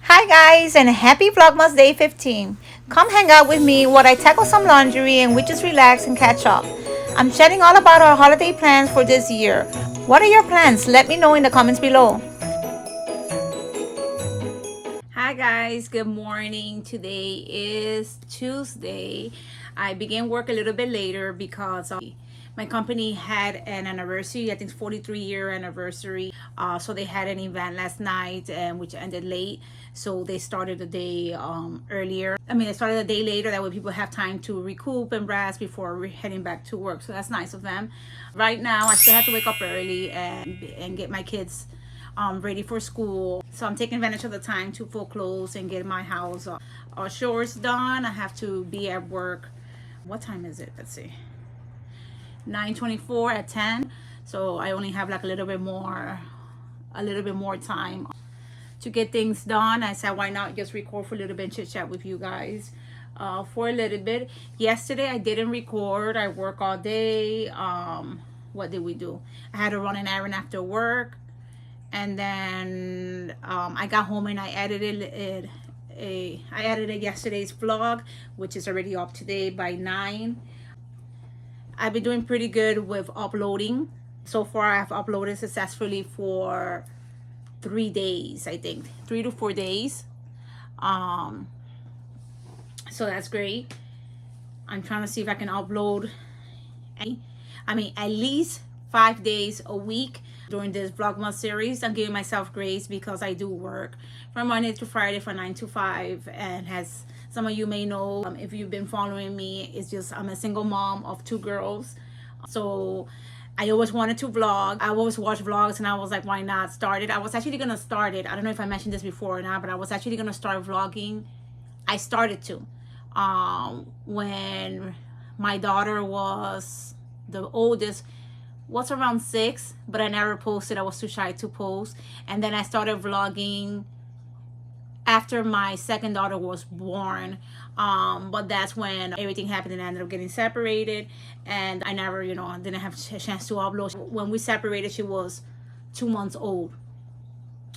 Hi guys, and happy Vlogmas Day 15. Come hang out with me while I tackle some laundry and we just relax and catch up. I'm chatting all about our holiday plans for this year. What are your plans? Let me know in the comments below. Hi guys, good morning. Today is Tuesday. I began work a little bit later because my company had an anniversary. I think 43-year anniversary. So they had an event last night, and which ended late. So they started the day earlier. They started a day later. That way people have time to recoup and rest before heading back to work. So that's nice of them. Right now, I still have to wake up early and get my kids ready for school. So I'm taking advantage of the time to fold clothes and get my house chores done. I have to be at work. What time is it? Let's see. 9:24 at 10. So I only have like a little bit more time to get things done. I said, why not just record for a little bit and chit chat with you guys for a little bit. Yesterday I didn't record. I work all day. What did we do? I had to run an errand after work, and then I got home and I edited yesterday's vlog, which is already up today by 9. I've been doing pretty good with uploading. So far I've uploaded successfully for 3 days, I think 3 to 4 days. So that's great. I'm trying to see if I can upload at least 5 days a week during this Vlogmas series. I'm giving myself grace because I do work from Monday to Friday from 9 to 5, and as some of you may know, if you've been following me, it's just I'm a single mom of 2 girls. So I always wanted to vlog. I always watch vlogs, and I was like, why not start it? I was actually gonna start it. I don't know if I mentioned this before or not, but I was actually gonna start vlogging. I started to when my daughter was the oldest, was around 6, but I never posted. I was too shy to post. And then I started vlogging after my second daughter was born, but that's when everything happened and I ended up getting separated, and I never didn't have a chance to upload. When we separated, she was 2 months old,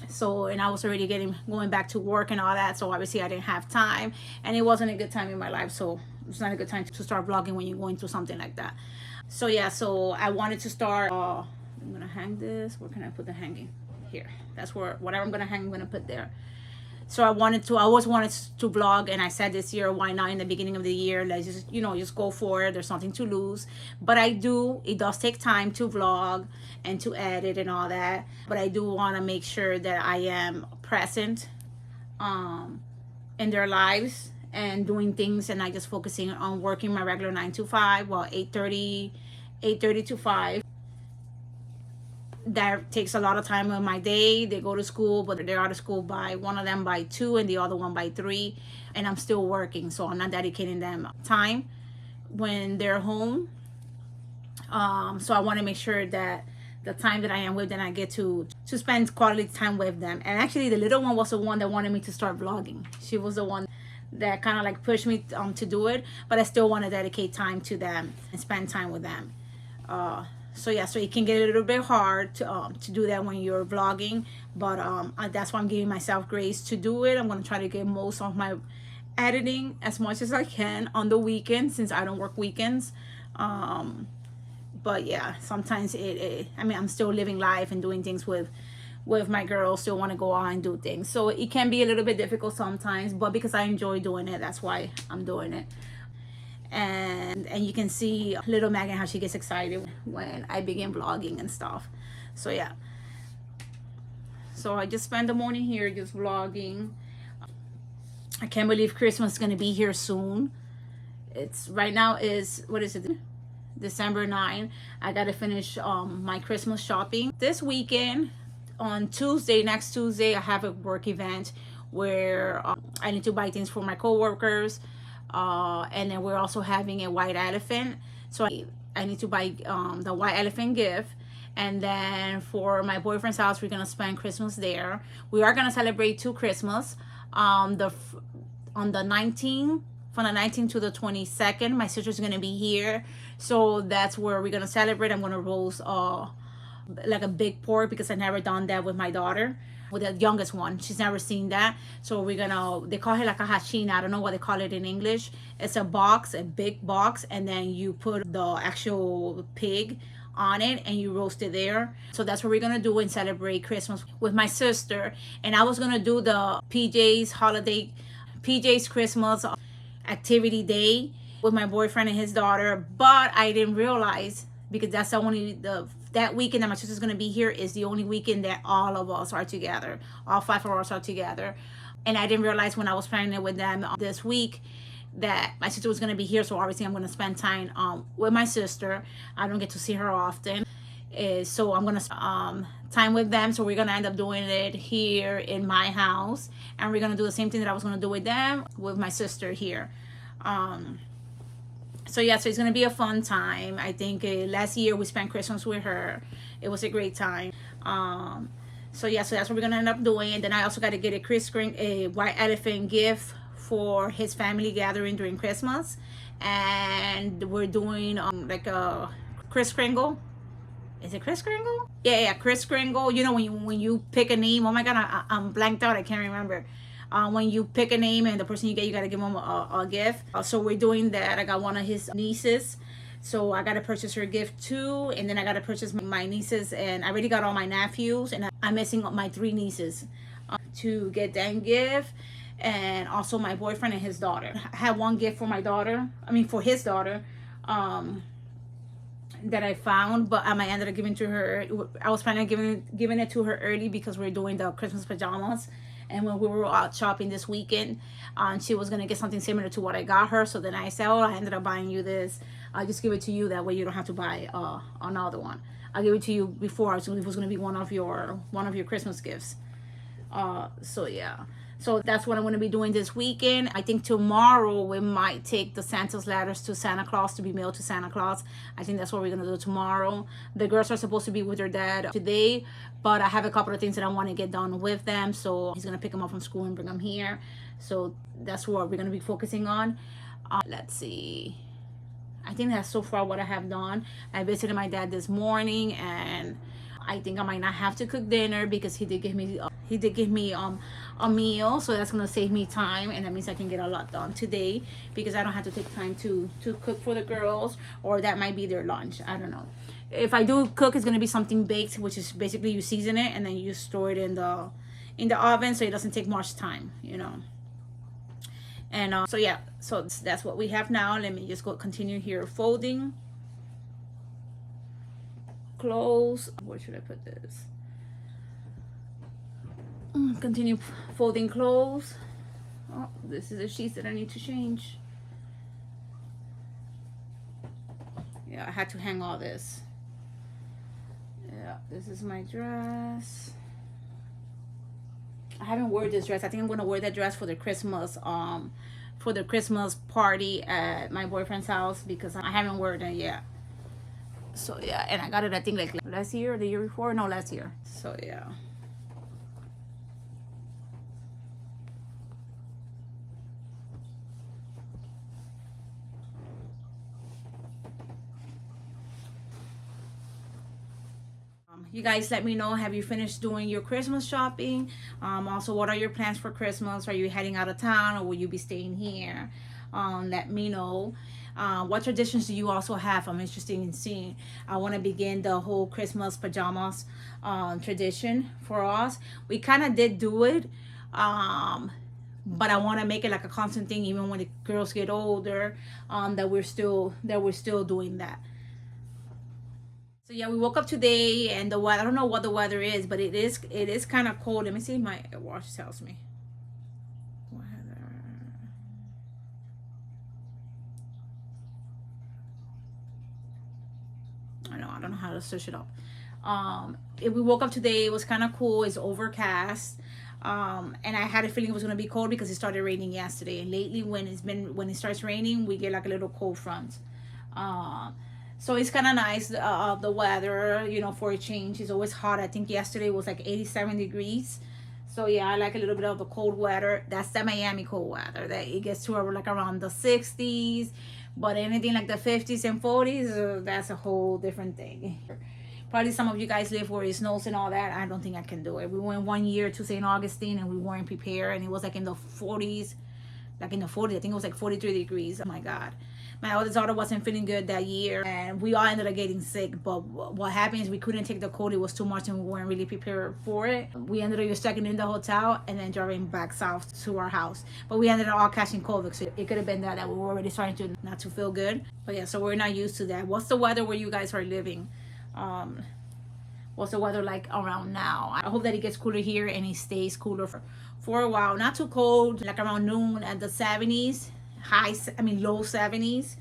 so, and I was already going back to work and all that, so obviously I didn't have time, and it wasn't a good time in my life. So it's not a good time to start vlogging when you're going through something like that. So yeah, so I wanted to start I'm gonna hang this. Where can I put the hanging? Here. That's where whatever I'm gonna hang, I'm gonna put there. So I always wanted to vlog, and I said this year, why not in the beginning of the year? Let's just go for it. There's nothing to lose. But it does take time to vlog and to edit and all that. But I do want to make sure that I am present in their lives and doing things, and not just focusing on working my regular 9 to 5, well, 8:30 to 5. That takes a lot of time of my day. They go to school, but they're out of school by, one of them by 2 and the other one by 3, and I'm still working, so I'm not dedicating them time when they're home. So I want to make sure that the time that I am with them, I get to spend quality time with them. And actually the little one was the one that wanted me to start vlogging. She was the one that kind of like pushed me to do it, but I still want to dedicate time to them and spend time with them. So yeah, so it can get a little bit hard to do that when you're vlogging, but that's why I'm giving myself grace to do it. I'm going to try to get most of my editing as much as I can on the weekends, since I don't work weekends. But yeah, sometimes I'm still living life and doing things with my girls. Still want to go out and do things, so it can be a little bit difficult sometimes, but because I enjoy doing it, that's why I'm doing it. And you can see little Megan, how she gets excited when I begin vlogging and stuff. So yeah, so I just spent the morning here just vlogging. I can't believe Christmas is gonna be here soon. It's right now is, what is it, December 9. I gotta finish my Christmas shopping this weekend. On Tuesday, next Tuesday, I have a work event where I need to buy things for my co-workers. And then we're also having a white elephant, so I need to buy the white elephant gift. And then for my boyfriend's house, we're gonna spend Christmas there. We are gonna celebrate 2 Christmas. On the 19th, from the 19th to the 22nd, my sister's gonna be here, so that's where we're gonna celebrate. I'm gonna roast like a big pork, because I never done that with my daughter. with the youngest one. She's never seen that. So we're gonna, they call it like a hachina. I don't know what they call it in English. It's a box, a big box, and then you put the actual pig on it and you roast it there. So that's what we're gonna do and celebrate Christmas with my sister. And I was gonna do the PJ's Christmas activity day with my boyfriend and his daughter, but I didn't realize, because that's the only that weekend that my sister's gonna be here is the only weekend that all of us are together, all 5 of us are together. And I didn't realize when I was planning it with them this week that my sister was gonna be here, so obviously I'm gonna spend time with my sister. I don't get to see her often, so I'm gonna time with them. So we're gonna end up doing it here in my house, and we're gonna do the same thing that I was gonna do with them with my sister here. So yeah, so it's gonna be a fun time. I think last year we spent Christmas with her. It was a great time. So yeah, so that's what we're gonna end up doing. And then I also got to get a white elephant gift for his family gathering during Christmas, and we're doing like a Kris Kringle. Is it Kris Kringle? Yeah, Kris Kringle. You know, when you pick a name. Oh my god, I'm blanked out. I can't remember. When you pick a name and the person you get, you got to give them a gift. So we're doing that. I got one of his nieces, so I got to purchase her gift too. And then I got to purchase my nieces, and I already got all my nephews, and I'm missing my 3 nieces to get that gift. And also my boyfriend and his daughter. I had one gift for my daughter, for his daughter, that I found, but I ended up giving to her. I was planning on giving it to her early because we're doing the Christmas pajamas. And when we were out shopping this weekend, she was going to get something similar to what I got her. So then I said, oh, I ended up buying you this. I'll just give it to you. That way you don't have to buy another one. I'll give it to you before. So it was going to be one of your Christmas gifts. So yeah. So that's what I'm going to be doing this weekend. I think tomorrow we might take the Santa's letters to Santa Claus to be mailed to Santa Claus. I think that's what we're going to do tomorrow. The girls are supposed to be with their dad today, but I have a couple of things that I want to get done with them. So he's going to pick them up from school and bring them here. So that's what we're going to be focusing on. Let's see. I think that's so far what I have done. I visited my dad this morning, and I think I might not have to cook dinner because he did give me a meal, so that's gonna save me time, and that means I can get a lot done today because I don't have to take time to cook for the girls, or that might be their lunch. I don't know. If I do cook, it's gonna be something baked, which is basically you season it and then you store it in the oven, so it doesn't take much time, you know. And so yeah, so that's what we have now. Let me just continue here folding clothes. Where should I put this? Continue folding clothes. Oh, this is a sheet that I need to change. Yeah, I had to hang all this. Yeah, this is my dress. I haven't worn this dress. I think I'm gonna wear that dress for the Christmas party at my boyfriend's house because I haven't worn it yet. So yeah, and I got it I think like last year or the year before. No, last year. So yeah. You guys let me know, have you finished doing your Christmas shopping? Also, what are your plans for Christmas? Are you heading out of town, or will you be staying here? Let me know. What traditions do you also have? I'm interested in seeing. I want to begin the whole Christmas pajamas tradition for us. We kind of did do it, but I want to make it like a constant thing, even when the girls get older, that we're still doing that. So yeah, we woke up today, and the weather, I don't know what the weather is, but it is kind of cold. Let me see, my watch tells me. Weather. I don't know how to search it up. We woke up today, it was kind of cool. It's overcast. And I had a feeling it was going to be cold because it started raining yesterday. And lately when it starts raining, we get like a little cold front. So it's kind of nice, the weather, you know, for a change. It's always hot. I think yesterday was like 87 degrees. So yeah, I like a little bit of the cold weather. That's the Miami cold weather. That it gets to like around the 60s. But anything like the 50s and 40s, that's a whole different thing. Probably some of you guys live where it snows and all that. I don't think I can do it. We went 1 year to St. Augustine and we weren't prepared, and it was like in the 40s, like in the 40s. I think it was like 43 degrees. Oh my God. My oldest daughter wasn't feeling good that year, and we all ended up getting sick. But what happened is we couldn't take the cold. It was too much, and we weren't really prepared for it. We ended up checking in the hotel and then driving back south to our house. But we ended up all catching COVID, so it could have been that we were already starting to not to feel good. But yeah, so we're not used to that. What's the weather where you guys are living? What's the weather like around now? I hope that it gets cooler here and it stays cooler for a while. Not too cold, like around noon at the 70s. Low 70s.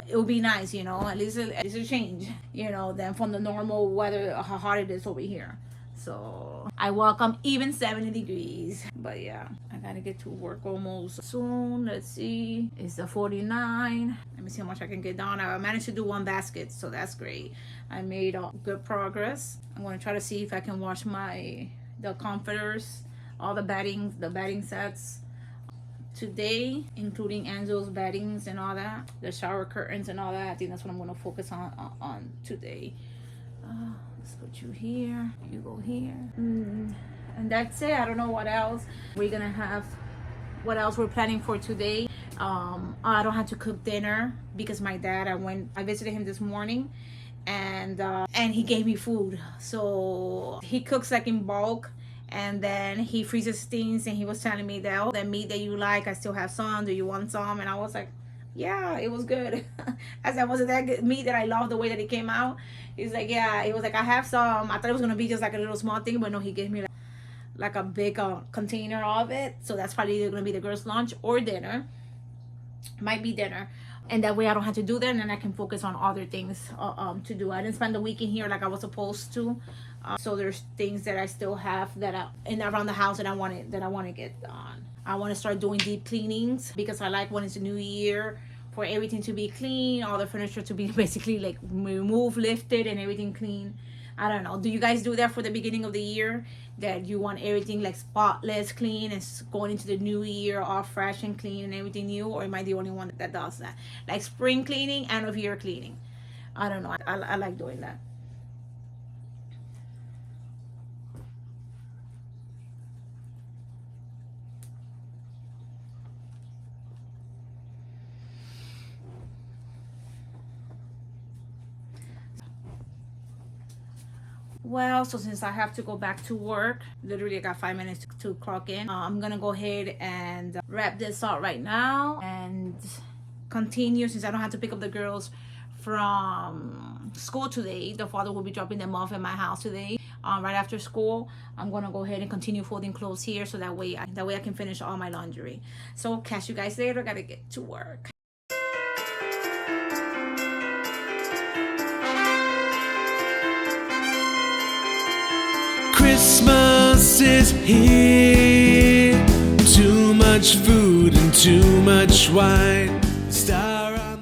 It would be nice, you know, at least a change, you know, than from the normal weather, how hot it is over here. So I welcome even 70 degrees. But yeah, I gotta get to work almost soon. Let's see, it's the 49. Let me see how much I can get done. I managed to do 1 basket, so that's great. I made good progress. I'm gonna try to see if I can wash the comforters, all the bedding sets today, including Angel's beddings and all that, the shower curtains and all that. I think that's what I'm going to focus on today. Let's put you here, you go here, and that's it. I don't know what else we're gonna have, what else we're planning for today. I don't have to cook dinner because my dad, I visited him this morning, and he gave me food. So he cooks like in bulk, and then he freezes things, and he was telling me that, oh, that meat that you like, I still have some, do you want some? And I was like, yeah, it was good. I said, was it that good meat that I love the way that it came out? He's like, yeah. He was like, I have some. I thought it was gonna be just like a little small thing, but no, he gave me like a big container of it. So that's probably either gonna be the girls' lunch or dinner. Might be dinner. And that way I don't have to do that, and then I can focus on other things to do. I didn't spend the week in here like I was supposed to. So there's things that I still have around the house that I want to get done. I want to start doing deep cleanings because I like when it's a new year for everything to be clean, all the furniture to be basically like removed, lifted, and everything clean. I don't know. Do you guys do that for the beginning of the year? That you want everything like spotless, clean, and going into the new year all fresh and clean and everything new? Or am I the only one that does that? Like spring cleaning, end of year cleaning. I don't know. I like doing that. Well, so since I have to go back to work, literally I got 5 minutes to clock in. I'm gonna go ahead and wrap this up right now and continue, since I don't have to pick up the girls from school today. The father will be dropping them off at my house today, right after school. I'm gonna go ahead and continue folding clothes here, so that way I can finish all my laundry. So catch you guys later. Gotta get to work. Christmas is here. Too much food and too much wine.